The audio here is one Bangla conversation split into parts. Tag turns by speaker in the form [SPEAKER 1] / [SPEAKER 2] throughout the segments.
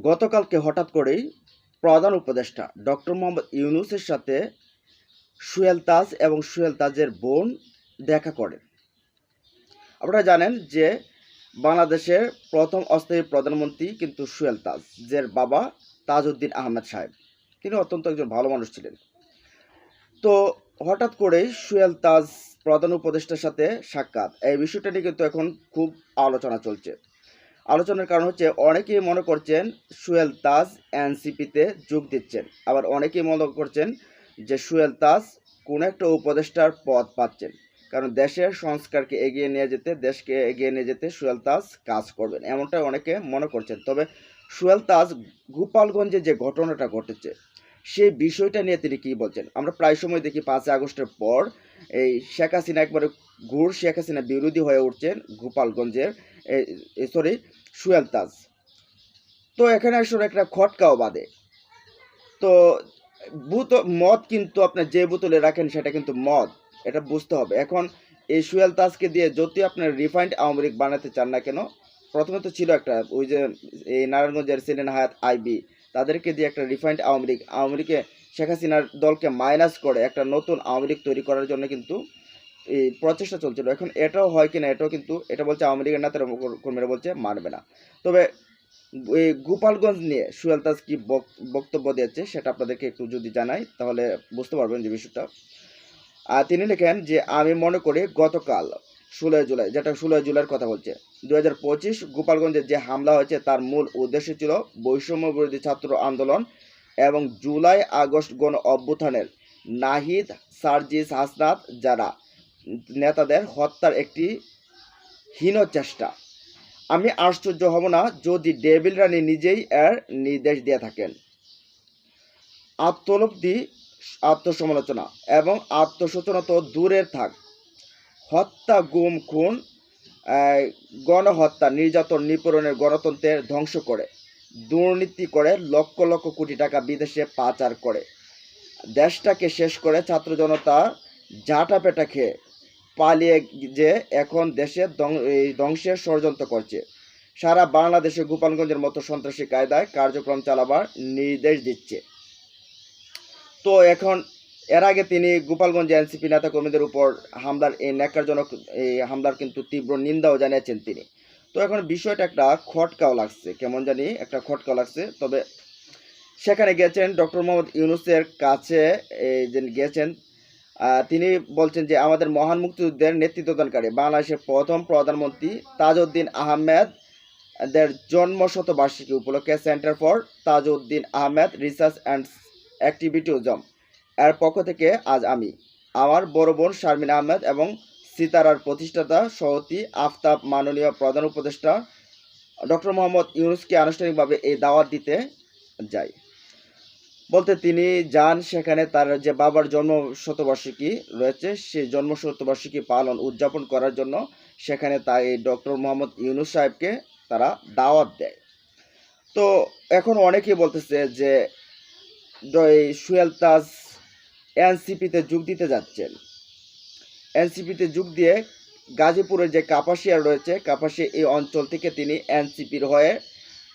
[SPEAKER 1] গতকালকে হঠাৎ করেই প্রধান উপদেষ্টা ডক্টর মোহাম্মদ ইউনূসের সাথে সুহেল তাজ এবং সুহেল তাজের বোন দেখা করেন। আপনারা জানেন যে বাংলাদেশের প্রথম অস্থায়ী প্রধানমন্ত্রী কিন্তু সুহেল তাজ, যার বাবা তাজউদ্দিন আহমেদ সাহেব। তিনি অত্যন্ত একজন ভালো মানুষ ছিলেন। তো হঠাৎ করেই সুহেল তাজ প্রধান উপদেষ্টার সাথে সাক্ষাৎ, এই বিষয়টা নিয়ে কিন্তু এখন খুব আলোচনা চলছে। আলোচনার কারণ হচ্ছে অনেকেই মনে করছেন সুহেল তাজ এনসিপিতে যোগ দিচ্ছেন, আবার অনেকেই মনে করছেন যে সুহেল তাজ কোনো একটা উপদেষ্টার পদ পাচ্ছেন, কারণ দেশের সংস্কারকে এগিয়ে নিয়ে যেতে, দেশকে এগিয়ে নিয়ে যেতে সুহেল তাজ কাজ করবেন, এমনটা অনেকে মনে করছেন। তবে সুহেল তাজ গোপালগঞ্জে যে ঘটনাটা ঘটেছে সেই বিষয়টা নিয়ে তিনি কী বলছেন, আমরা প্রায় সময় দেখি 5ই আগস্টের পর এই শেখ হাসিনা একবারে ঘুর শেখ হাসিনা বিরোধী হয়ে উঠছেন গোপালগঞ্জের সুহেল তাজ। তো এখানে আসলে একটা খটকাও বাদে। তো মদ কিন্তু আপনার যে বোতলে রাখেন সেটা কিন্তু মদ, এটা বুঝতে হবে। এখন এই সুহেল তাজকে দিয়ে যদি আপনার রিফাইন্ড আওয়ামী লীগ বানাতে চান না কেন, প্রথমে তো ছিল একটা ওই যে এই নারায়ণগঞ্জের ছিলেন হায়াত আইবি, তাদেরকে দিয়ে একটা রিফাইন্ড আওয়ামী লীগে শেখ হাসিনার দলকে মাইনাস করে একটা নতুন আওয়ামী লীগ তৈরি করার জন্য কিন্তু এই প্রচেষ্টা চলছিল। এখন এটাও হয় কিনা, এটাও কিন্তু এটা বলছে আওয়ামী লীগের নেতারা কর্মীরা বলছে মানবে না। তবে এই গোপালগঞ্জ নিয়ে সুহেল তাজ কি বক্তব্য দিয়েছে সেটা আপনাদেরকে একটু যদি জানাই তাহলে বুঝতে পারবেন যে বিষয়টা। আর তিনি লেখেন যে আমি মনে করি গতকাল 16 জুলাই, যেটা 16 জুলাইয়ের কথা বলছে, 2025 গোপালগঞ্জে যে হামলা হয়েছে তার মূল উদ্দেশ্য ছিল বৈষম্য বিরোধী ছাত্র আন্দোলন এবং জুলাই আগস্ট গণ অভ্যুত্থানের নাহিদ, সার্জিস, হাসনাত যারা নেতাদের হত্যার একটি হীন চেষ্টা। আমি আশ্চর্য হব না যদি ডেভিল রানী নিজেই এর নির্দেশ দিয়ে থাকেন। আত্মলব্ধি, আত্মসমালোচনা এবং আত্মসচেতনা তো দূরের থাক, হত্যা, গুম, খুন, গণহত্যা, নির্যাতন, নিপীড়নের গণতন্ত্রের ধ্বংস করে, দুর্নীতি করে, লক্ষ লক্ষ কোটি টাকা বিদেশে পাচার করে, দেশটাকে শেষ করে ছাত্র জনতা ঝাঁটা পেটা খেয়ে পালিয়ে যে এখন দেশে ধ্বংসের ষড়যন্ত্র করছে, সারা বাংলাদেশে গোপালগঞ্জের মতো সন্ত্রাসী কায়দায় কার্যক্রম চালাবার নির্দেশ দিচ্ছে। তো এখন এর আগে তিনি গোপালগঞ্জে এনসিপি নেতা কর্মীদের উপর হামলার এই ন্যাক্কারজনক এই হামলার কিন্তু তীব্র নিন্দাও জানিয়েছেন তিনি। তো এখন বিষয়টা একটা খটকাও লাগছে, কেমন জানি একটা খটকাও লাগছে। তবে সেখানে গেছেন ডক্টর মোহাম্মদ ইউনূসের কাছে, যে গেছেন, তিনি বলছেন যে আমাদের মহান মুক্তিযুদ্ধের নেতৃত্বদানকারী বাংলাদেশের প্রথম প্রধানমন্ত্রী তাজউদ্দিন আহমেদ দের জন্মশতবার্ষিকী উপলক্ষে Centre for Tajuddin Ahmed Research and Activism এর পক্ষ থেকে আজ আমি, আমার বড় বোন শারমিন আহমেদ এবং সিতারার প্রতিষ্ঠাতা সহতী আফতাব মাননীয় প্রধান উপদেষ্টা ডক্টর মোহাম্মদ ইউনূসকে আনুষ্ঠানিকভাবে এই দাওয়াত দিতে যাই। বলতে তিনি যান সেখানে তার যে বাবার জন্ম শতবার্ষিকী রয়েছে সেই জন্ম শতবার্ষিকী পালন উদযাপন করার জন্য সেখানে তাই ডক্টর মোহাম্মদ ইউনূস সাহেবকে তারা দাওয়াত দেয়। তো এখন অনেকেই বলতেছে যে সুহেল তাজ এনসিপিতে যোগ দিতে যাচ্ছেন, এনসিপিতে যোগ দিয়ে গাজীপুরের যে কাপাসিয়া রয়েছে, কাপাসিয়া এই অঞ্চল থেকে তিনি এনসিপির হয়ে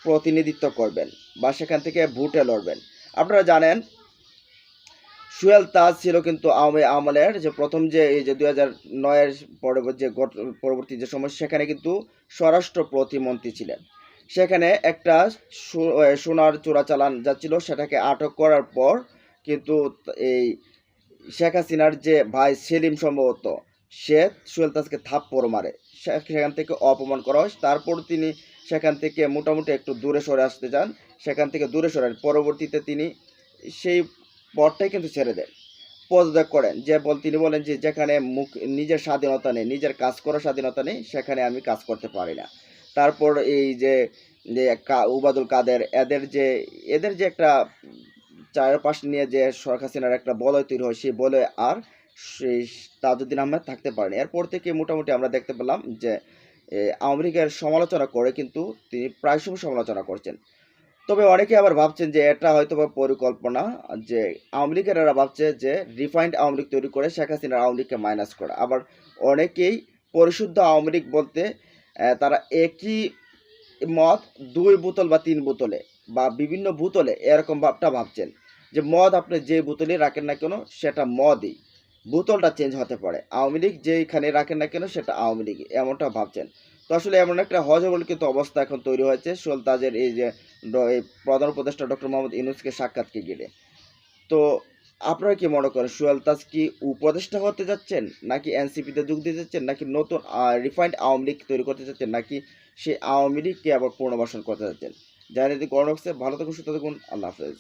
[SPEAKER 1] প্রতিনিধিত্ব করবেন বা সেখান থেকে ভোটে লড়বেন। আপনারা জানেন সুহেল তাজ ছিল কিন্তু আওয়ামী আমলের যে প্রথম যে এই যে 2009-এর পরবর্তী যে সময়, সেখানে কিন্তু স্বরাষ্ট্র প্রতিমন্ত্রী ছিলেন। সেখানে একটা সোনার চোরাচালান যাচ্ছিল, সেটাকে আটক করার পর কিন্তু এই শেখ হাসিনার যে ভাই সেলিম সম্ভবত সে সুহেল তাজকে থাপ্পড় মারে, সেখান থেকে অপমান করা হয়। তারপর তিনি সেখান থেকে মোটামুটি একটু দূরে সরে আসতে চান, সেখান থেকে দূরে সরেন। পরবর্তীতে তিনি সেই পদটাই কিন্তু ছেড়ে দেন, পদত্যাগ করেন। তিনি বলেন যে যেখানে নিজের স্বাধীনতা নেই, নিজের কাজ করার স্বাধীনতা নেই, সেখানে আমি কাজ করতে পারি না। তারপর এই যে উবাদুল কাদের এদের যে একটা চারপাশ নিয়ে যে শেখ হাসিনার একটা বলয় তৈরি হয়, সেই বলয় আর সেই তাজউদ্দিন আহমেদ থাকতে পারেনি। এরপর থেকে মোটামুটি আমরা দেখতে পেলাম যে আওয়ামী লীগের সমালোচনা করে কিন্তু তিনি প্রায় সময় সমালোচনা করছেন। তবে অনেকে আবার ভাবছেন যে এটা হয়তো বা পরিকল্পনা, যে আওয়ামী লীগের এরা ভাবছে যে রিফাইন্ড আওয়ামী লীগ তৈরি করে শেখ হাসিনার আওয়ামী লীগকে মাইনাস করা। আবার অনেকেই পরিশুদ্ধ আওয়ামী লীগ বলতে তারা মদ 2 বোতল বা 3 বোতলে বা বিভিন্ন বোতলে এরকম ভাবটা ভাবছেন যে মদ আপনি যে বোতলে রাখেন না কেন সেটা মদই, বোতলটা চেঞ্জ হতে পারে, আওয়ামী লীগ যেইখানে রাখেন না কেন সেটা আওয়ামী লীগ, এমনটা ভাবছেন। তো আসলে এমন একটা হযবল অবস্থা এখন তৈরি হয়েছে সুলতাজের এই যে এই প্রধান উপদেষ্টা ডক্টর মোহাম্মদ ইউনূসকে সাক্ষাৎকে ঘিরে। তো আপনারা কি মনে করেন সোহেল তাজ কি উপদেষ্টা হতে যাচ্ছেন, নাকি এনসিপিতে যোগ দিতে যাচ্ছেন, নাকি নতুন রিফাইন্ড আওয়ামী লীগ তৈরি করতে যাচ্ছেন, নাকি সেই আওয়ামী লীগকে আবার পুনর্বাসন করতে যাচ্ছেন? জানিয়ে দিন কমেন্ট বক্সে। ভালো থাকুন, সুস্থ থাকুন, আল্লাহ হাফেজ।